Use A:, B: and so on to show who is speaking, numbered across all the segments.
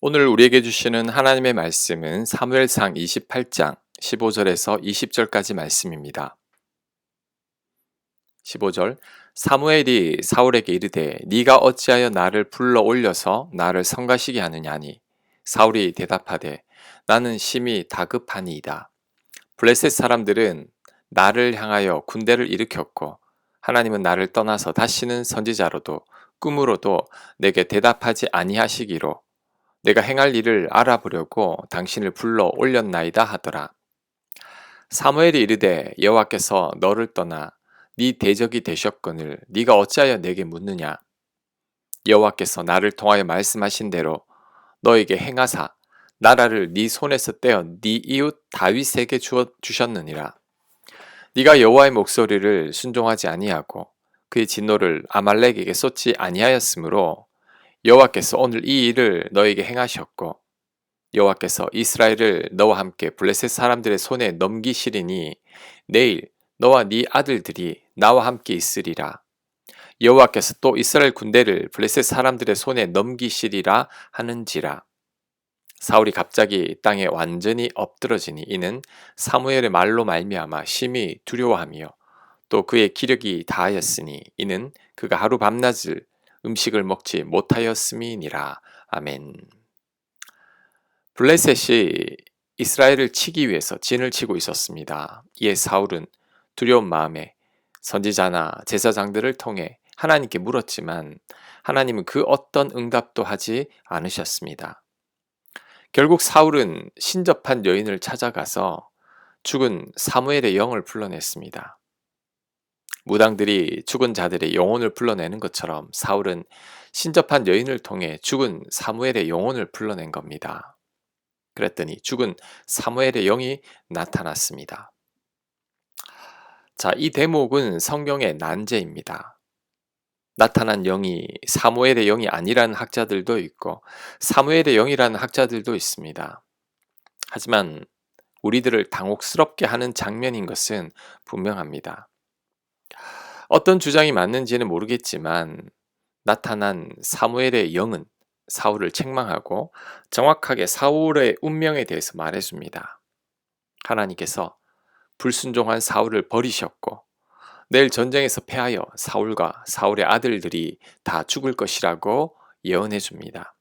A: 오늘 우리에게 주시는 하나님의 말씀은 사무엘상 28장 15절에서 20절까지 말씀입니다. 15절 사무엘이 사울에게 이르되 네가 어찌하여 나를 불러 올려서 나를 성가시게 하느냐니 사울이 대답하되 나는 심히 다급하니이다. 블레셋 사람들은 나를 향하여 군대를 일으켰고 하나님은 나를 떠나서 다시는 선지자로도 꿈으로도 내게 대답하지 아니하시기로 내가 행할 일을 알아보려고 당신을 불러 올렸나이다 하더라. 사무엘이 이르되 여호와께서 너를 떠나 네 대적이 되셨거늘 네가 어찌하여 내게 묻느냐. 여호와께서 나를 통하여 말씀하신 대로 너에게 행하사 나라를 네 손에서 떼어 네 이웃 다윗에게 주셨느니라. 네가 여호와의 목소리를 순종하지 아니하고 그의 진노를 아말렉에게 쏟지 아니하였으므로 여호와께서 오늘 이 일을 너에게 행하셨고 여호와께서 이스라엘을 너와 함께 블레셋 사람들의 손에 넘기시리니 내일 너와 네 아들들이 나와 함께 있으리라. 여호와께서 또 이스라엘 군대를 블레셋 사람들의 손에 넘기시리라 하는지라. 사울이 갑자기 땅에 완전히 엎드러지니 이는 사무엘의 말로 말미암아 심히 두려워하며 또 그의 기력이 다하였으니 이는 그가 하루 밤낮을 음식을 먹지 못하였음이니라. 아멘. 블레셋이 이스라엘을 치기 위해서 진을 치고 있었습니다. 이에 사울은 두려운 마음에 선지자나 제사장들을 통해 하나님께 물었지만 하나님은 그 어떤 응답도 하지 않으셨습니다. 결국 사울은 신접한 여인을 찾아가서 죽은 사무엘의 영을 불러냈습니다. 무당들이 죽은 자들의 영혼을 불러내는 것처럼 사울은 신접한 여인을 통해 죽은 사무엘의 영혼을 불러낸 겁니다. 그랬더니 죽은 사무엘의 영이 나타났습니다. 자, 이 대목은 성경의 난제입니다. 나타난 영이 사무엘의 영이 아니라는 학자들도 있고 사무엘의 영이라는 학자들도 있습니다. 하지만 우리들을 당혹스럽게 하는 장면인 것은 분명합니다. 어떤 주장이 맞는지는 모르겠지만 나타난 사무엘의 영은 사울을 책망하고 정확하게 사울의 운명에 대해서 말해줍니다. 하나님께서 불순종한 사울을 버리셨고 내일 전쟁에서 패하여 사울과 사울의 아들들이 다 죽을 것이라고 예언해 줍니다.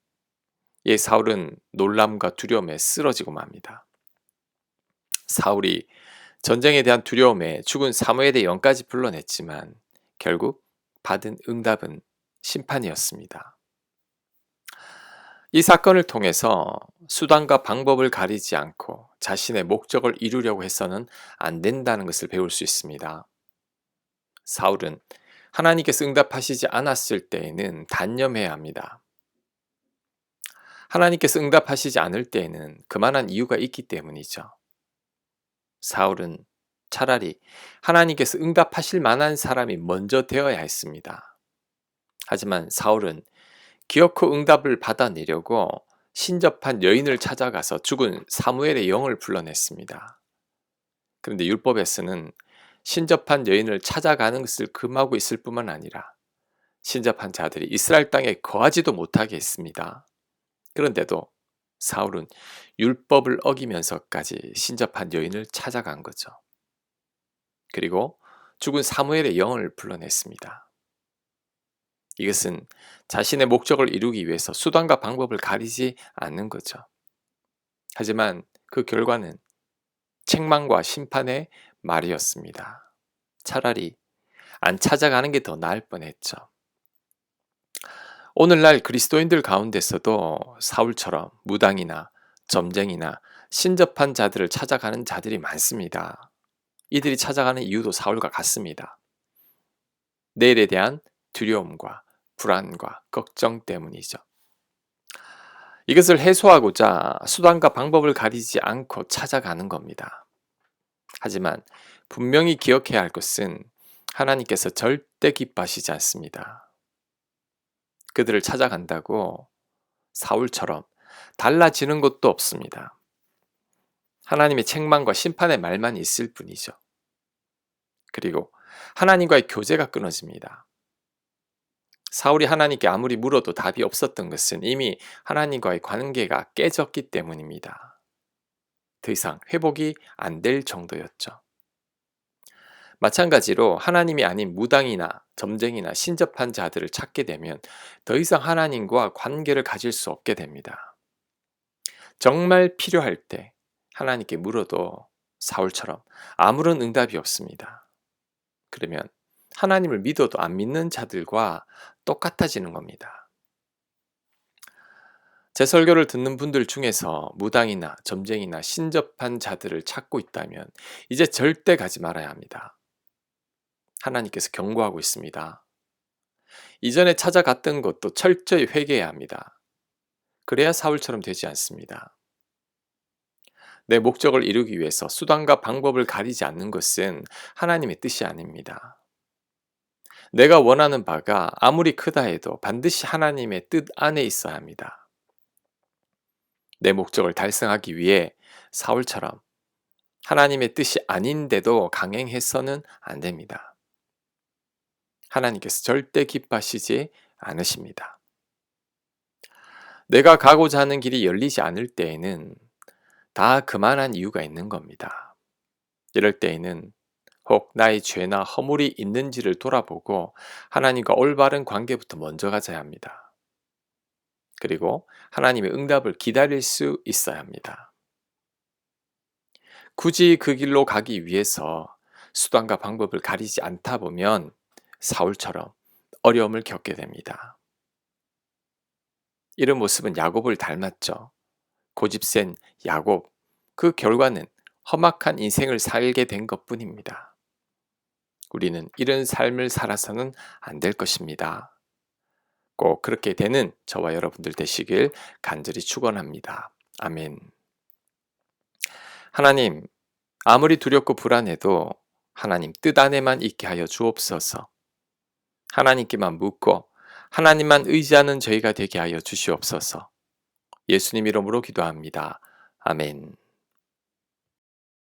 A: 예, 사울은 놀람과 두려움에 쓰러지고 맙니다. 사울이 전쟁에 대한 두려움에 죽은 사무엘의 영까지 불러냈지만 결국 받은 응답은 심판이었습니다. 이 사건을 통해서 수단과 방법을 가리지 않고 자신의 목적을 이루려고 해서는 안 된다는 것을 배울 수 있습니다. 사울은 하나님께서 응답하시지 않았을 때에는 단념해야 합니다. 하나님께서 응답하시지 않을 때에는 그만한 이유가 있기 때문이죠. 사울은 차라리 하나님께서 응답하실 만한 사람이 먼저 되어야 했습니다. 하지만 사울은 기어코 응답을 받아내려고 신접한 여인을 찾아가서 죽은 사무엘의 영을 불러냈습니다. 그런데 율법에서는 신접한 여인을 찾아가는 것을 금하고 있을 뿐만 아니라 신접한 자들이 이스라엘 땅에 거하지도 못하게 했습니다. 그런데도 사울은 율법을 어기면서까지 신접한 여인을 찾아간 거죠. 그리고 죽은 사무엘의 영을 불러냈습니다. 이것은 자신의 목적을 이루기 위해서 수단과 방법을 가리지 않는 거죠. 하지만 그 결과는 책망과 심판의 말이었습니다. 차라리 안 찾아가는 게 더 나을 뻔했죠. 오늘날 그리스도인들 가운데서도 사울처럼 무당이나 점쟁이나 신접한 자들을 찾아가는 자들이 많습니다. 이들이 찾아가는 이유도 사울과 같습니다. 내일에 대한 두려움과 불안과 걱정 때문이죠. 이것을 해소하고자 수단과 방법을 가리지 않고 찾아가는 겁니다. 하지만 분명히 기억해야 할 것은 하나님께서 절대 기뻐하시지 않습니다. 그들을 찾아간다고 사울처럼 달라지는 것도 없습니다. 하나님의 책망과 심판의 말만 있을 뿐이죠. 그리고 하나님과의 교제가 끊어집니다. 사울이 하나님께 아무리 물어도 답이 없었던 것은 이미 하나님과의 관계가 깨졌기 때문입니다. 더 이상 회복이 안 될 정도였죠. 마찬가지로 하나님이 아닌 무당이나 점쟁이나 신접한 자들을 찾게 되면 더 이상 하나님과 관계를 가질 수 없게 됩니다. 정말 필요할 때 하나님께 물어도 사울처럼 아무런 응답이 없습니다. 그러면 하나님을 믿어도 안 믿는 자들과 똑같아지는 겁니다. 제 설교를 듣는 분들 중에서 무당이나 점쟁이나 신접한 자들을 찾고 있다면 이제 절대 가지 말아야 합니다. 하나님께서 경고하고 있습니다. 이전에 찾아갔던 것도 철저히 회개해야 합니다. 그래야 사울처럼 되지 않습니다. 내 목적을 이루기 위해서 수단과 방법을 가리지 않는 것은 하나님의 뜻이 아닙니다. 내가 원하는 바가 아무리 크다 해도 반드시 하나님의 뜻 안에 있어야 합니다. 내 목적을 달성하기 위해 사울처럼 하나님의 뜻이 아닌데도 강행해서는 안 됩니다. 하나님께서 절대 기뻐하시지 않으십니다. 내가 가고자 하는 길이 열리지 않을 때에는 다 그만한 이유가 있는 겁니다. 이럴 때에는 혹 나의 죄나 허물이 있는지를 돌아보고 하나님과 올바른 관계부터 먼저 가져야 합니다. 그리고 하나님의 응답을 기다릴 수 있어야 합니다. 굳이 그 길로 가기 위해서 수단과 방법을 가리지 않다 보면 사울처럼 어려움을 겪게 됩니다. 이런 모습은 야곱을 닮았죠. 고집센 야곱, 그 결과는 험악한 인생을 살게 된 것뿐입니다. 우리는 이런 삶을 살아서는 안 될 것입니다. 꼭 그렇게 되는 저와 여러분들 되시길 간절히 축원합니다. 아멘. 하나님, 아무리 두렵고 불안해도 하나님 뜻 안에만 있게 하여 주옵소서. 하나님께만 묻고 하나님만 의지하는 저희가 되게 하여 주시옵소서. 예수님 이름으로 기도합니다. 아멘.